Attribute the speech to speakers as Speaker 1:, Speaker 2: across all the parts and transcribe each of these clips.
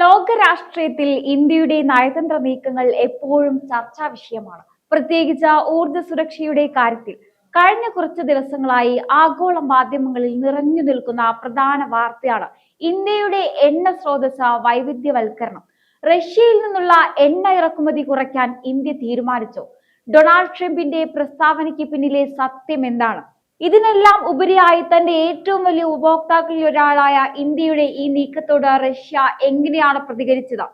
Speaker 1: ലോക രാഷ്ട്രീയത്തിൽ ഇന്ത്യയുടെ നയതന്ത്ര നീക്കങ്ങൾ എപ്പോഴും ചർച്ചാ വിഷയമാണ്. പ്രത്യേകിച്ച് ഊർജ്ജ സുരക്ഷയുടെ കാര്യത്തിൽ കഴിഞ്ഞ കുറച്ചു ദിവസങ്ങളായി ആഗോള മാധ്യമങ്ങളിൽ നിറഞ്ഞു നിൽക്കുന്ന പ്രധാന വാർത്തയാണ് ഇന്ത്യയുടെ എണ്ണ സ്രോതസ് വൈവിധ്യവൽക്കരണം. റഷ്യയിൽ നിന്നുള്ള എണ്ണ ഇറക്കുമതി കുറയ്ക്കാൻ ഇന്ത്യ തീരുമാനിച്ചു. ഡൊണാൾഡ് ട്രംപിന്റെ പ്രസ്താവനയ്ക്ക് പിന്നിലെ സത്യം എന്താണ്? ഇതിനെല്ലാം ഉപരിയായി തന്റെ ഏറ്റവും വലിയ ഉപഭോക്താക്കളിൽ ഒരാളായ ഇന്ത്യയുടെ ഈ നീക്കത്തോട് റഷ്യ എങ്ങനെയാണ് പ്രതികരിച്ചത്?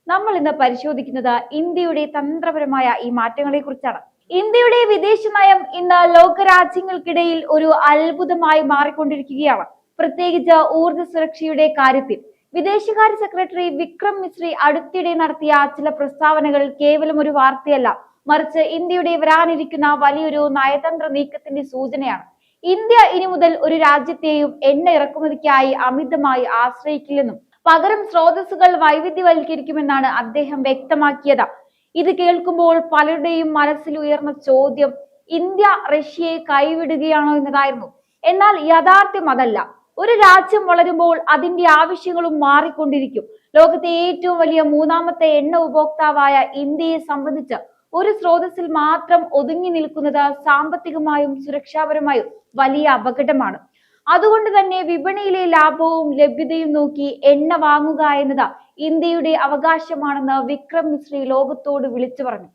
Speaker 1: നമ്മൾ ഇന്ന് പരിശോധിക്കുന്നത് ഇന്ത്യയുടെ തന്ത്രപരമായ ഈ മാറ്റങ്ങളെ കുറിച്ചാണ്. ഇന്ത്യയുടെ വിദേശ നയം ഇന്ന് ലോകരാജ്യങ്ങൾക്കിടയിൽ ഒരു അത്ഭുതമായി മാറിക്കൊണ്ടിരിക്കുകയാണ്. പ്രത്യേകിച്ച് ഊർജ്ജ സുരക്ഷയുടെ കാര്യത്തിൽ വിദേശകാര്യ സെക്രട്ടറി വിക്രം മിശ്രി അടുത്തിടെ നടത്തിയ ചില പ്രസ്താവനകൾ കേവലം ഒരു വാർത്തയല്ല, മറിച്ച് ഇന്ത്യയുടെ വരാനിരിക്കുന്ന വലിയൊരു നയതന്ത്ര നീക്കത്തിന്റെ സൂചനയാണ്. ഇന്ത്യ ഇനി മുതൽ ഒരു രാജ്യത്തെയും എണ്ണ ഇറക്കുമതിക്കായി അമിതമായി ആശ്രയിക്കില്ലെന്നും പകരം സ്രോതസ്സുകൾ വൈവിധ്യവൽക്കരിക്കുമെന്നാണ് അദ്ദേഹം വ്യക്തമാക്കിയത്. ഇത് കേൾക്കുമ്പോൾ പലരുടെയും മനസ്സിൽ ഉയർന്ന ചോദ്യം ഇന്ത്യ റഷ്യയെ കൈവിടുകയാണോ എന്നതായിരുന്നു. എന്നാൽ യാഥാർത്ഥ്യം അതല്ല. ഒരു രാജ്യം വളരുമ്പോൾ അതിന്റെ ആവശ്യങ്ങളും മാറിക്കൊണ്ടിരിക്കും. ലോകത്തെ ഏറ്റവും വലിയ മൂന്നാമത്തെ എണ്ണ ഉപഭോക്താവായ ഇന്ത്യയെ സംബന്ധിച്ച് ഒരു സ്രോതസ്സിൽ മാത്രം ഒതുങ്ങി നിൽക്കുന്നത് സാമ്പത്തികമായും സുരക്ഷാപരമായും വലിയ അപകടമാണ്. അതുകൊണ്ട് തന്നെ വിപണിയിലെ ലാഭവും ലഭ്യതയും നോക്കി എണ്ണ വാങ്ങുക എന്നത് ഇന്ത്യയുടെ അവകാശമാണെന്ന് വിക്രം മിശ്രി ലോകത്തോട് വിളിച്ചു പറഞ്ഞു.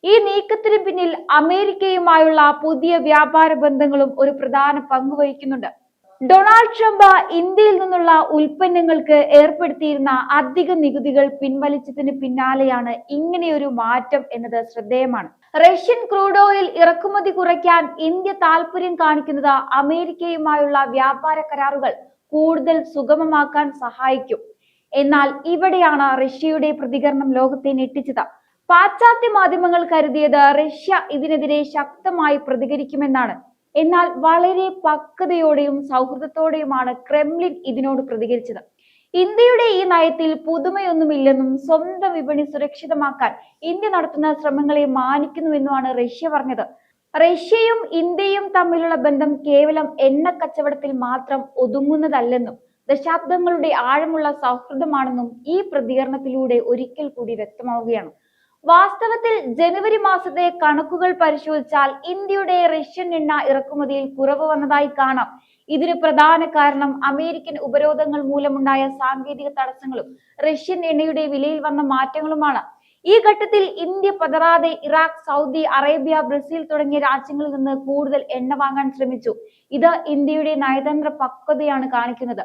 Speaker 1: ഈ നീക്കത്തിന് പിന്നിൽ അമേരിക്കയുമായുള്ള പുതിയ വ്യാപാര ബന്ധങ്ങളും ഒരു പ്രധാന പങ്ക് വഹിക്കുന്നുണ്ട്. ഡൊണാൾഡ് ട്രംപ് ഇന്ത്യയിൽ നിന്നുള്ള ഉൽപ്പന്നങ്ങൾക്ക് ഏർപ്പെടുത്തിയിരുന്ന അധിക നികുതികൾ പിൻവലിച്ചതിന് പിന്നാലെയാണ് ഇങ്ങനെയൊരു മാറ്റം എന്നത് ശ്രദ്ധേയമാണ്. റഷ്യൻ ക്രൂഡ് ഓയിൽ ഇറക്കുമതി കുറയ്ക്കാൻ ഇന്ത്യ താൽപര്യം കാണിക്കുന്നത് അമേരിക്കയുമായുള്ള വ്യാപാര കരാറുകൾ കൂടുതൽ സുഗമമാക്കാൻ സഹായിക്കും. എന്നാൽ ഇവിടെയാണ് റഷ്യയുടെ പ്രതികരണം ലോകത്തെ ഞെട്ടിച്ചത്. പാശ്ചാത്യ മാധ്യമങ്ങൾ കരുതിയത് റഷ്യ ഇതിനെതിരെ ശക്തമായി പ്രതികരിക്കുമെന്നാണ്. എന്നാൽ വളരെ പക്വതയോടെയും സൗഹൃദത്തോടെയുമാണ് ക്രെംലിൻ ഇതിനോട് പ്രതികരിച്ചത്. ഇന്ത്യയുടെ ഈ നയത്തിൽ പുതുമയൊന്നുമില്ലെന്നും സ്വന്തം വിപണി സുരക്ഷിതമാക്കാൻ ഇന്ത്യ നടത്തുന്ന ശ്രമങ്ങളെ മാനിക്കുന്നുവെന്നുമാണ് റഷ്യ പറഞ്ഞത്. റഷ്യയും ഇന്ത്യയും തമ്മിലുള്ള ബന്ധം കേവലം എണ്ണ കച്ചവടത്തിൽ മാത്രം ഒതുങ്ങുന്നതല്ലെന്നും ദശാബ്ദങ്ങളുടെ ആഴമുള്ള സൗഹൃദമാണെന്നും ഈ പ്രതികരണത്തിലൂടെ ഒരിക്കൽ കൂടി വ്യക്തമാവുകയാണ്. വാസ്തവത്തിൽ ജനുവരി മാസത്തെ കണക്കുകൾ പരിശോധിച്ചാൽ ഇന്ത്യയുടെ റഷ്യൻ എണ്ണ ഇറക്കുമതിയിൽ കുറവ് വന്നതായി കാണാം. ഇതിന് പ്രധാന കാരണം അമേരിക്കൻ ഉപരോധങ്ങൾ മൂലമുണ്ടായ സാങ്കേതിക തടസ്സങ്ങളും റഷ്യൻ എണ്ണയുടെ വിലയിൽ വന്ന മാറ്റങ്ങളുമാണ്. ഈ ഘട്ടത്തിൽ ഇന്ത്യ പതറാതെ ഇറാഖ്, സൗദി അറേബ്യ, ബ്രസീൽ തുടങ്ങിയ രാജ്യങ്ങളിൽ നിന്ന് കൂടുതൽ എണ്ണ വാങ്ങാൻ ശ്രമിച്ചു. ഇത് ഇന്ത്യയുടെ നയതന്ത്ര പക്വതയാണ് കാണിക്കുന്നത്.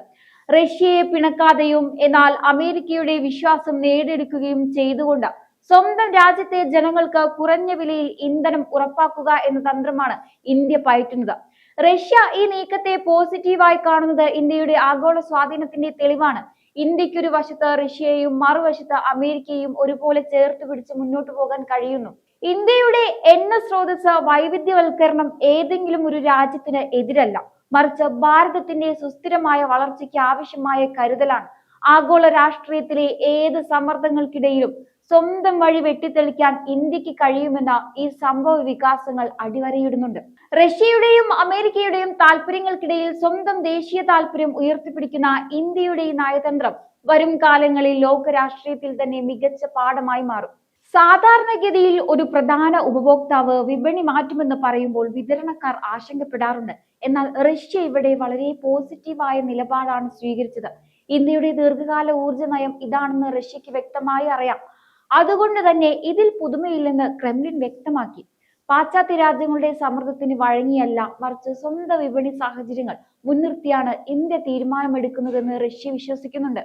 Speaker 1: റഷ്യയെ പിണക്കാതെയും എന്നാൽ അമേരിക്കയുടെ വിശ്വാസം നേടിയെടുക്കുകയും ചെയ്തുകൊണ്ട് സ്വന്തം രാജ്യത്തെ ജനങ്ങൾക്ക് കുറഞ്ഞ വിലയിൽ ഇന്ധനം ഉറപ്പാക്കുക എന്ന തന്ത്രമാണ് ഇന്ത്യ പയറ്റുന്നത്. റഷ്യ ഈ നീക്കത്തെ പോസിറ്റീവായി കാണുന്നത് ഇന്ത്യയുടെ ആഗോള സ്വാധീനത്തിന്റെ തെളിവാണ്. ഇന്ത്യക്കൊരു വശത്ത് റഷ്യയെയും മറുവശത്ത് അമേരിക്കയെയും ഒരുപോലെ ചേർത്ത് പിടിച്ച് മുന്നോട്ട് പോകാൻ കഴിയുന്നു. ഇന്ത്യയുടെ എണ്ണ സ്രോതസ് വൈവിധ്യവൽക്കരണം ഏതെങ്കിലും ഒരു രാജ്യത്തിന് എതിരല്ല, മറിച്ച് ഭാരതത്തിന്റെ സുസ്ഥിരമായ വളർച്ചയ്ക്ക് ആവശ്യമായ കരുതലാണ്. ആഗോള രാഷ്ട്രീയത്തിലെ ഏത് സമ്മർദ്ദങ്ങൾക്കിടയിലും സ്വന്തം വഴി വെട്ടിത്തെളിക്കാൻ ഇന്ത്യക്ക് കഴിയുമെന്ന ഈ സംഭവ വികാസങ്ങൾ അടിവരയിടുന്നുണ്ട്. റഷ്യയുടെയും അമേരിക്കയുടെയും താല്പര്യങ്ങൾക്കിടയിൽ സ്വന്തം ദേശീയ താല്പര്യം ഉയർത്തിപ്പിടിക്കുന്ന ഇന്ത്യയുടെ ഈ നയതന്ത്രം വരും കാലങ്ങളിൽ ലോക രാഷ്ട്രീയത്തിൽ തന്നെ മികച്ച പാഠമായി മാറും. സാധാരണഗതിയിൽ ഒരു പ്രധാന ഉപഭോക്താവ് വിപണി മാറ്റുമെന്ന് പറയുമ്പോൾ വിതരണക്കാർ ആശങ്കപ്പെടാറുണ്ട്. എന്നാൽ റഷ്യ ഇവിടെ വളരെ പോസിറ്റീവായ നിലപാടാണ് സ്വീകരിച്ചത്. ഇന്ത്യയുടെ ദീർഘകാല ഊർജ്ജ നയം ഇതാണെന്ന് റഷ്യക്ക് വ്യക്തമായി അറിയാം. അതുകൊണ്ട് തന്നെ ഇതിൽ പുതുമയില്ലെന്ന് ക്രെംലിൻ വ്യക്തമാക്കി. പാശ്ചാത്യ രാജ്യങ്ങളുടെ സമ്മർദ്ദത്തിന് വഴങ്ങിയല്ല, മറിച്ച് സ്വന്തം വിപണി സാഹചര്യങ്ങൾ മുൻനിർത്തിയാണ് ഇന്ത്യ തീരുമാനമെടുക്കുന്നതെന്ന് റഷ്യ വിശ്വസിക്കുന്നുണ്ട്.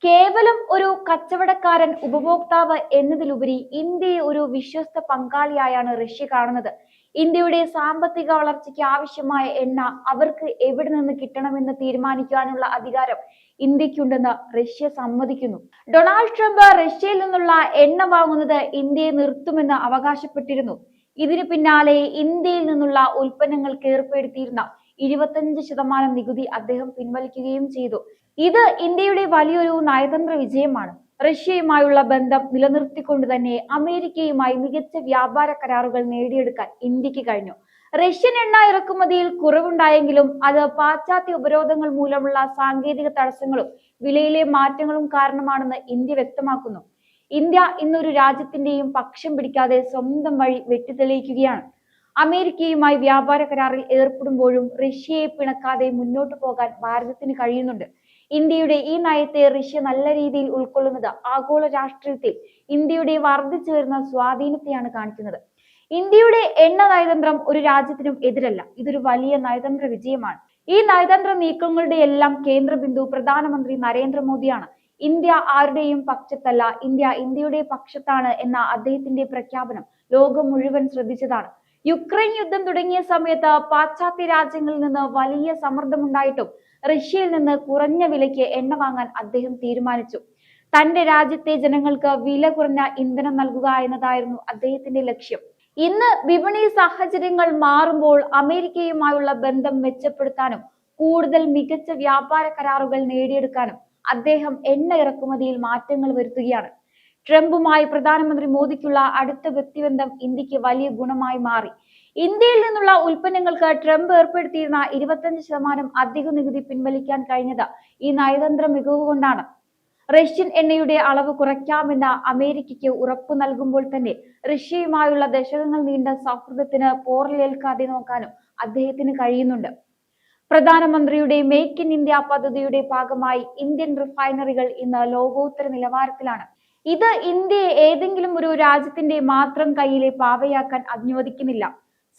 Speaker 1: കേവലം ഒരു കച്ചവടക്കാരൻ, ഉപഭോക്താവ് എന്നതിലുപരി ഇന്ത്യയെ ഒരു വിശ്വസ്ത പങ്കാളിയായാണ് റഷ്യ കാണുന്നത്. ഇന്ത്യയുടെ സാമ്പത്തിക വളർച്ചയ്ക്ക് ആവശ്യമായ എണ്ണ അവർക്ക് എവിടെ നിന്ന് കിട്ടണമെന്ന് തീരുമാനിക്കാനുള്ള അധികാരം ഇന്ത്യക്കുണ്ടെന്ന് റഷ്യ സമ്മതിക്കുന്നു. ഡൊണാൾഡ് ട്രംപ് റഷ്യയിൽ നിന്നുള്ള എണ്ണ വാങ്ങുന്നത് ഇന്ത്യയെ നിർത്തുമെന്ന് അവകാശപ്പെട്ടിരുന്നു. ഇതിന് പിന്നാലെ ഇന്ത്യയിൽ നിന്നുള്ള ഉൽപ്പന്നങ്ങൾക്ക് ഏർപ്പെടുത്തിയിരുന്ന 25% നികുതി അദ്ദേഹം പിൻവലിക്കുകയും ചെയ്തു. ഇത് ഇന്ത്യയുടെ വലിയൊരു നയതന്ത്ര വിജയമാണ്. റഷ്യയുമായുള്ള ബന്ധം നിലനിർത്തിക്കൊണ്ട് തന്നെ അമേരിക്കയുമായി മികച്ച വ്യാപാര കരാറുകൾ നേടിയെടുക്കാൻ ഇന്ത്യക്ക് കഴിഞ്ഞു. റഷ്യൻ എണ്ണ ഇറക്കുമതിയിൽ കുറവുണ്ടായെങ്കിലും അത് പാശ്ചാത്യ ഉപരോധങ്ങൾ മൂലമുള്ള സാങ്കേതിക തടസ്സങ്ങളും വിലയിലെ മാറ്റങ്ങളും കാരണമാണെന്ന് ഇന്ത്യ വ്യക്തമാക്കുന്നു. ഇന്ത്യ ഇന്നൊരു രാജ്യത്തിന്റെയും പക്ഷം പിടിക്കാതെ സ്വന്തം വഴി വെട്ടിത്തെളിയിക്കുകയാണ്. അമേരിക്കയുമായി വ്യാപാര കരാറിൽ ഏർപ്പെടുമ്പോഴും റഷ്യയെ പിണക്കാതെ മുന്നോട്ടു പോകാൻ ഭാരതത്തിന് കഴിയുന്നുണ്ട്. ഇന്ത്യയുടെ ഈ നയത്തെ റഷ്യ നല്ല രീതിയിൽ ഉൾക്കൊള്ളുന്നത് ആഗോള രാഷ്ട്രീയത്തിൽ ഇന്ത്യയുടെ വർദ്ധിച്ചു വരുന്ന സ്വാധീനത്തെയാണ് കാണിക്കുന്നത്. ഇന്ത്യയുടെ എണ്ണ നയതന്ത്രം ഒരു രാജ്യത്തിനും എതിരല്ല. ഇതൊരു വലിയ നയതന്ത്ര വിജയമാണ്. ഈ നയതന്ത്ര നീക്കങ്ങളുടെ എല്ലാം കേന്ദ്ര ബിന്ദു പ്രധാനമന്ത്രി നരേന്ദ്രമോദിയാണ്. ഇന്ത്യ ആരുടെയും പക്ഷത്തല്ല, ഇന്ത്യയുടെ പക്ഷത്താണ് എന്ന അദ്ദേഹത്തിന്റെ പ്രഖ്യാപനം ലോകം മുഴുവൻ ശ്രദ്ധിച്ചതാണ്. യുക്രൈൻ യുദ്ധം തുടങ്ങിയ സമയത്ത് പാശ്ചാത്യ രാജ്യങ്ങളിൽ നിന്ന് വലിയ സമ്മർദ്ദമുണ്ടായിട്ടും റഷ്യയിൽ നിന്ന് കുറഞ്ഞ വിലയ്ക്ക് എണ്ണ വാങ്ങാൻ അദ്ദേഹം തീരുമാനിച്ചു. തന്റെ രാജ്യത്തെ ജനങ്ങൾക്ക് വില കുറഞ്ഞ ഇന്ധനം നൽകുക എന്നതായിരുന്നു അദ്ദേഹത്തിന്റെ ലക്ഷ്യം. ഇന്ന് വിപണി സാഹചര്യങ്ങൾ മാറുമ്പോൾ അമേരിക്കയുമായുള്ള ബന്ധം മെച്ചപ്പെടുത്താനും കൂടുതൽ മികച്ച വ്യാപാര കരാറുകൾ നേടിയെടുക്കാനും അദ്ദേഹം എണ്ണ ഇറക്കുമതിയിൽ മാറ്റങ്ങൾ വരുത്തുകയാണ്. ട്രംപുമായി പ്രധാനമന്ത്രി മോദിക്കുള്ള അടുത്ത വ്യക്തിബന്ധം ഇന്ത്യക്ക് വലിയ ഗുണമായി മാറി. ഇന്ത്യയിൽ നിന്നുള്ള ഉൽപ്പന്നങ്ങൾക്ക് ട്രംപ് ഏർപ്പെടുത്തിയിരുന്ന 25% അധിക നികുതി പിൻവലിക്കാൻ കഴിഞ്ഞത് ഈ നയതന്ത്ര മികവ് കൊണ്ടാണ്. റഷ്യൻ എണ്ണയുടെ അളവ് കുറയ്ക്കാമെന്ന അമേരിക്കയ്ക്ക് ഉറപ്പു നൽകുമ്പോൾ തന്നെ റഷ്യയുമായുള്ള ദശകങ്ങൾ നീണ്ട സൗഹൃദത്തിന് പോറലേൽക്കാതെ നോക്കാനും അദ്ദേഹത്തിന് കഴിയുന്നുണ്ട്. പ്രധാനമന്ത്രിയുടെ മേക്ക് ഇൻ ഇന്ത്യ പദ്ധതിയുടെ ഭാഗമായി ഇന്ത്യൻ റിഫൈനറികൾ ഇന്ന് ലോകോത്തര നിലവാരത്തിലാണ്. ഇത് ഇന്ത്യയെ ഏതെങ്കിലും ഒരു രാജ്യത്തിന്റെ മാത്രം കയ്യിലെ പാവയാക്കാൻ അനുവദിക്കുന്നില്ല.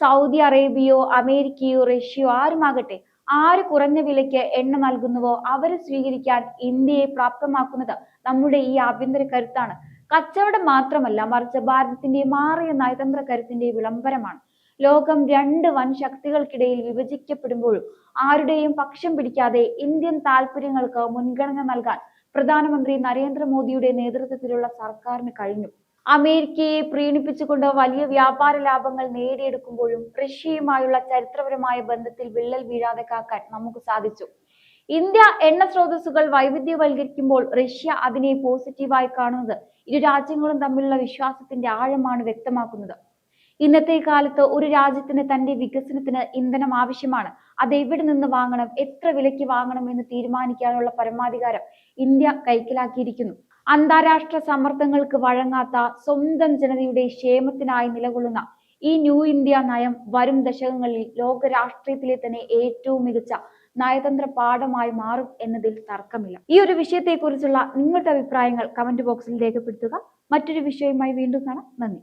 Speaker 1: സൗദി അറേബ്യയോ അമേരിക്കയോ റഷ്യയോ ആരുമാകട്ടെ, ആര് കുറഞ്ഞ വിലയ്ക്ക് എണ്ണ നൽകുന്നുവോ അവരെ സ്വീകരിക്കാൻ ഇന്ത്യയെ പ്രാപ്തമാക്കുന്നത് നമ്മുടെ ഈ ആഭ്യന്തര കരുത്താണ്. കച്ചവടം മാത്രമല്ല, മറിച്ച് ഭാരതത്തിന്റെ മാറിയ നയതന്ത്ര കരുത്തിന്റെ വിളംബരമാണ്. ലോകം രണ്ട് വൻ ശക്തികൾക്കിടയിൽ വിഭജിക്കപ്പെടുമ്പോഴും ആരുടെയും പക്ഷം പിടിക്കാതെ ഇന്ത്യൻ താല്പര്യങ്ങൾക്ക് മുൻഗണന നൽകാൻ പ്രധാനമന്ത്രി നരേന്ദ്രമോദിയുടെ നേതൃത്വത്തിലുള്ള സർക്കാരിന് കഴിഞ്ഞു. അമേരിക്കയെ പ്രീണിപ്പിച്ചുകൊണ്ട് വലിയ വ്യാപാര ലാഭങ്ങൾ നേടിയെടുക്കുമ്പോഴും റഷ്യയുമായുള്ള ചരിത്രപരമായ ബന്ധത്തിൽ വിള്ളൽ വീഴാതെ കാക്കാൻ നമുക്ക് സാധിച്ചു. ഇന്ത്യ എണ്ണ സ്രോതസ്സുകൾ വൈവിധ്യവൽക്കരിക്കുമ്പോൾ റഷ്യ അതിനെ പോസിറ്റീവായി കാണുന്നത് ഇരു രാജ്യങ്ങളും തമ്മിലുള്ള വിശ്വാസത്തിന്റെ ആഴമാണ് വ്യക്തമാക്കുന്നത്. ഇന്നത്തെ കാലത്ത് ഒരു രാജ്യത്തിന് തന്റെ വികസനത്തിന് ഇന്ധനം ആവശ്യമാണ്. അത് എവിടെ നിന്ന് വാങ്ങണം, എത്ര വിലയ്ക്ക് വാങ്ങണം എന്ന് തീരുമാനിക്കാനുള്ള പരമാധികാരം ഇന്ത്യ കൈക്കലാക്കിയിരിക്കുന്നു. അന്താരാഷ്ട്ര സമ്മർദ്ദങ്ങൾക്ക് വഴങ്ങാത്ത സ്വന്തം ജനതയുടെ ക്ഷേമത്തിനായി നിലകൊള്ളുന്ന ഈ ന്യൂ ഇന്ത്യ നയം വരും ദശകങ്ങളിൽ ലോക രാഷ്ട്രീയത്തിലെ തന്നെ ഏറ്റവും മികച്ച നയതന്ത്ര പാഠമായി മാറും എന്നതിൽ തർക്കമില്ല. ഈ ഒരു വിഷയത്തെക്കുറിച്ചുള്ള നിങ്ങളുടെ അഭിപ്രായങ്ങൾ കമന്റ് ബോക്സിൽ രേഖപ്പെടുത്തുക. മറ്റൊരു വിഷയവുമായി വീണ്ടും കാണാം. നന്ദി.